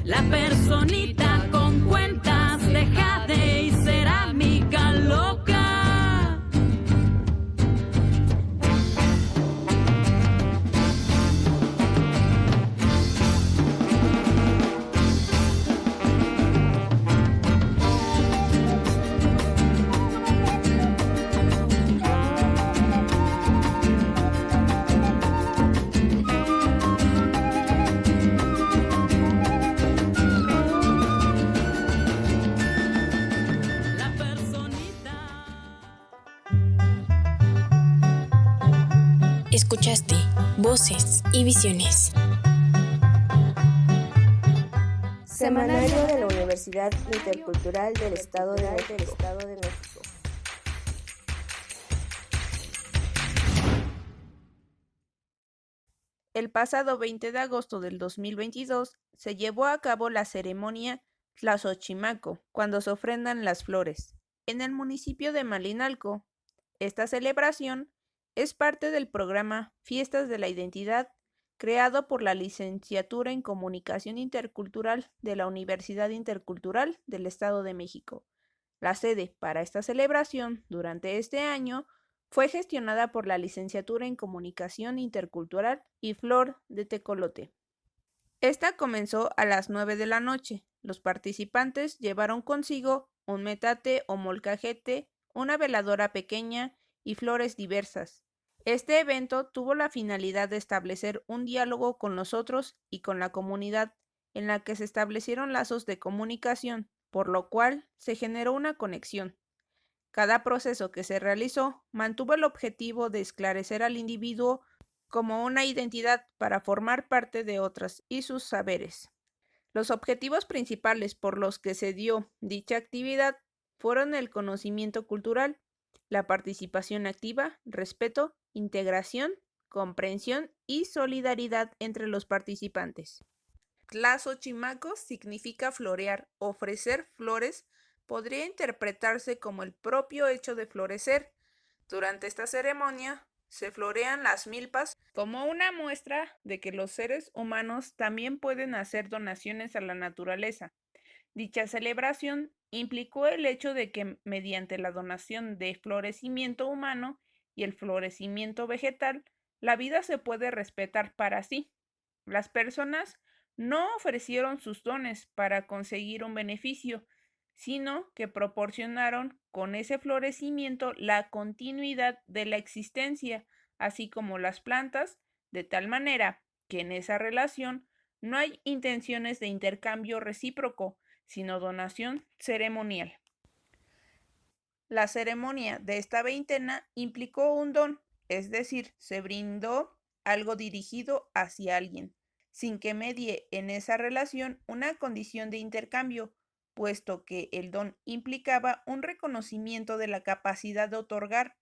La personita con cuentas de jade y cerámica loca. Escuchaste Voces y Visiones. Semanario de la Universidad Intercultural del Estado de México. El pasado 20 de agosto del 2022 se llevó a cabo la ceremonia Tlazochimaco, cuando se ofrendan las flores, en el municipio de Malinalco. Esta celebración es parte del programa Fiestas de la Identidad, creado por la Licenciatura en Comunicación Intercultural de la Universidad Intercultural del Estado de México. La sede para esta celebración durante este año fue gestionada por la Licenciatura en Comunicación Intercultural y Flor de Tecolote. Esta comenzó a las 9 de la noche. Los participantes llevaron consigo un metate o molcajete, una veladora pequeña y flores diversas. Este evento tuvo la finalidad de establecer un diálogo con nosotros y con la comunidad, en la que se establecieron lazos de comunicación, por lo cual se generó una conexión. Cada proceso que se realizó mantuvo el objetivo de esclarecer al individuo como una identidad para formar parte de otras y sus saberes. Los objetivos principales por los que se dio dicha actividad fueron el conocimiento cultural, la participación activa, respeto, integración, comprensión y solidaridad entre los participantes. Tlazochimaco significa florear, ofrecer flores. Podría interpretarse como el propio hecho de florecer. Durante esta ceremonia se florean las milpas como una muestra de que los seres humanos también pueden hacer donaciones a la naturaleza. Dicha celebración implicó el hecho de que mediante la donación de florecimiento humano y el florecimiento vegetal, la vida se puede respetar para sí. Las personas no ofrecieron sus dones para conseguir un beneficio, sino que proporcionaron con ese florecimiento la continuidad de la existencia, así como las plantas, de tal manera que en esa relación no hay intenciones de intercambio recíproco, sino donación ceremonial. La ceremonia de esta veintena implicó un don, es decir, se brindó algo dirigido hacia alguien, sin que medie en esa relación una condición de intercambio, puesto que el don implicaba un reconocimiento de la capacidad de otorgar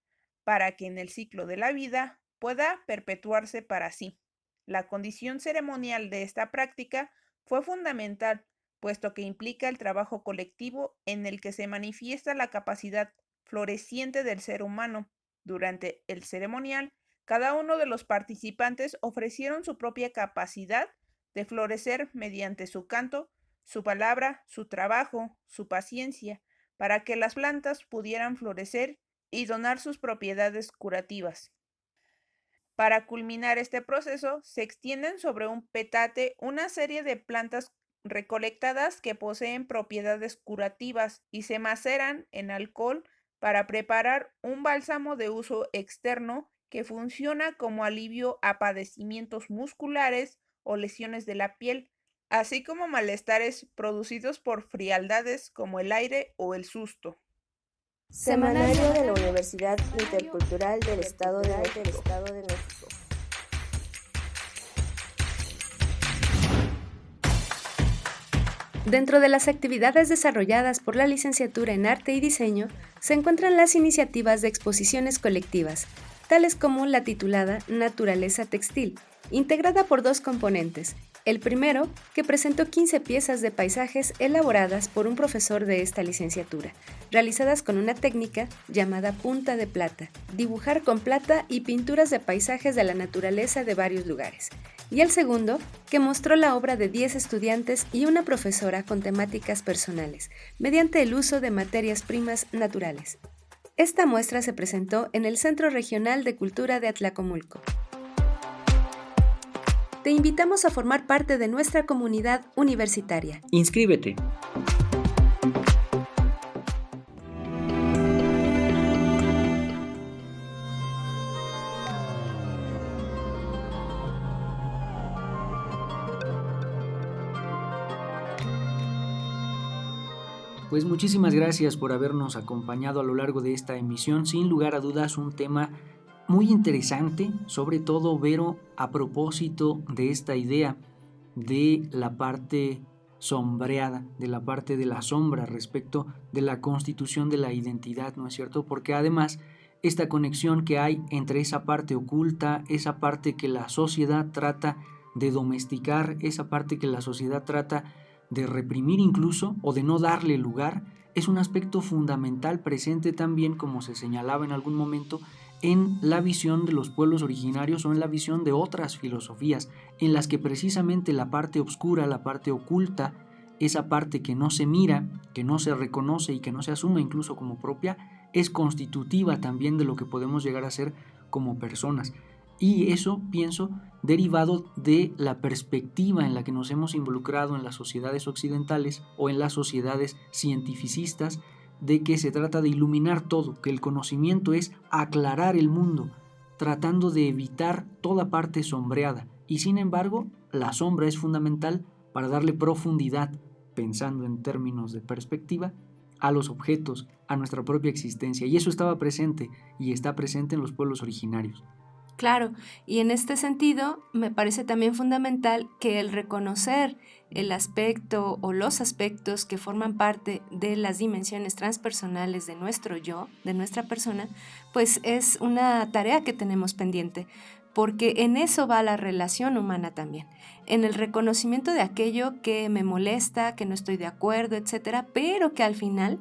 para que en el ciclo de la vida pueda perpetuarse para sí. La condición ceremonial de esta práctica fue fundamental, puesto que implica el trabajo colectivo en el que se manifiesta la capacidad floreciente del ser humano. Durante el ceremonial, cada uno de los participantes ofrecieron su propia capacidad de florecer mediante su canto, su palabra, su trabajo, su paciencia, para que las plantas pudieran florecer y donar sus propiedades curativas. Para culminar este proceso, se extienden sobre un petate una serie de plantas recolectadas que poseen propiedades curativas y se maceran en alcohol para preparar un bálsamo de uso externo que funciona como alivio a padecimientos musculares o lesiones de la piel, así como malestares producidos por frialdades como el aire o el susto. Semanario de la Universidad Intercultural del Estado de México. Dentro de las actividades desarrolladas por la licenciatura en Arte y Diseño se encuentran las iniciativas de exposiciones colectivas, tales como la titulada Naturaleza Textil, integrada por dos componentes. El primero, que presentó 15 piezas de paisajes elaboradas por un profesor de esta licenciatura, realizadas con una técnica llamada punta de plata, dibujar con plata y pinturas de paisajes de la naturaleza de varios lugares. Y el segundo, que mostró la obra de 10 estudiantes y una profesora con temáticas personales, mediante el uso de materias primas naturales. Esta muestra se presentó en el Centro Regional de Cultura de Atlacomulco. Te invitamos a formar parte de nuestra comunidad universitaria. Inscríbete. Pues muchísimas gracias por habernos acompañado a lo largo de esta emisión. Sin lugar a dudas, un tema muy interesante, sobre todo, Vero, a propósito de esta idea de la parte sombreada, de la parte de la sombra respecto de la constitución de la identidad, ¿no es cierto? Porque además esta conexión que hay entre esa parte oculta, esa parte que la sociedad trata de domesticar, esa parte que la sociedad trata de reprimir incluso o de no darle lugar, es un aspecto fundamental presente también, como se señalaba en algún momento, en la visión de los pueblos originarios o en la visión de otras filosofías, en las que precisamente la parte oscura, la parte oculta, esa parte que no se mira, que no se reconoce y que no se asume incluso como propia, es constitutiva también de lo que podemos llegar a ser como personas. Y eso, pienso, derivado de la perspectiva en la que nos hemos involucrado en las sociedades occidentales o en las sociedades cientificistas, de que se trata de iluminar todo, que el conocimiento es aclarar el mundo, tratando de evitar toda parte sombreada. Y sin embargo, la sombra es fundamental para darle profundidad, pensando en términos de perspectiva, a los objetos, a nuestra propia existencia. Y eso estaba presente y está presente en los pueblos originarios. Claro, y en este sentido me parece también fundamental que el reconocer el aspecto o los aspectos que forman parte de las dimensiones transpersonales de nuestro yo, de nuestra persona, pues es una tarea que tenemos pendiente, porque en eso va la relación humana también, en el reconocimiento de aquello que me molesta, que no estoy de acuerdo, etcétera, pero que al final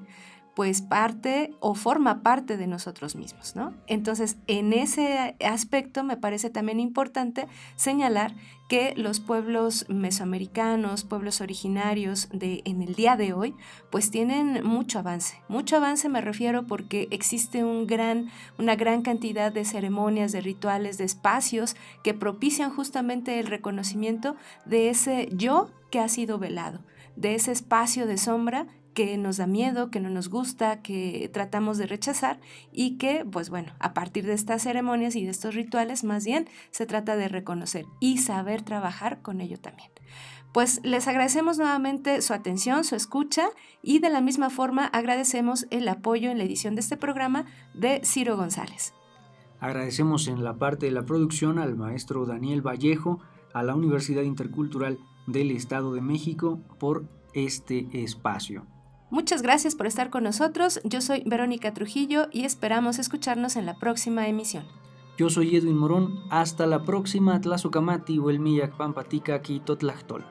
pues parte o forma parte de nosotros mismos, ¿no? Entonces, en ese aspecto me parece también importante señalar que los pueblos mesoamericanos, pueblos originarios en el día de hoy, pues tienen mucho avance. Mucho avance me refiero porque existe una gran cantidad de ceremonias, de rituales, de espacios que propician justamente el reconocimiento de ese yo que ha sido velado, de ese espacio de sombra que nos da miedo, que no nos gusta, que tratamos de rechazar y que, pues bueno, a partir de estas ceremonias y de estos rituales, más bien se trata de reconocer y saber trabajar con ello también. Pues les agradecemos nuevamente su atención, su escucha y de la misma forma agradecemos el apoyo en la edición de este programa de Ciro González. Agradecemos en la parte de la producción al maestro Daniel Vallejo, a la Universidad Intercultural del Estado de México por este espacio. Muchas gracias por estar con nosotros. Yo soy Verónica Trujillo y esperamos escucharnos en la próxima emisión. Yo soy Edwin Morón. Hasta la próxima. Tlazocamati, Huelmillac, Pampatica, Totlactol.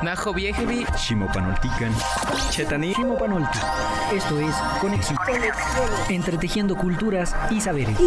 Najo Viejevi, Shimopanoltican, Chetani, Shimopanolti. Esto es Conexión. Entretejiendo culturas y saberes.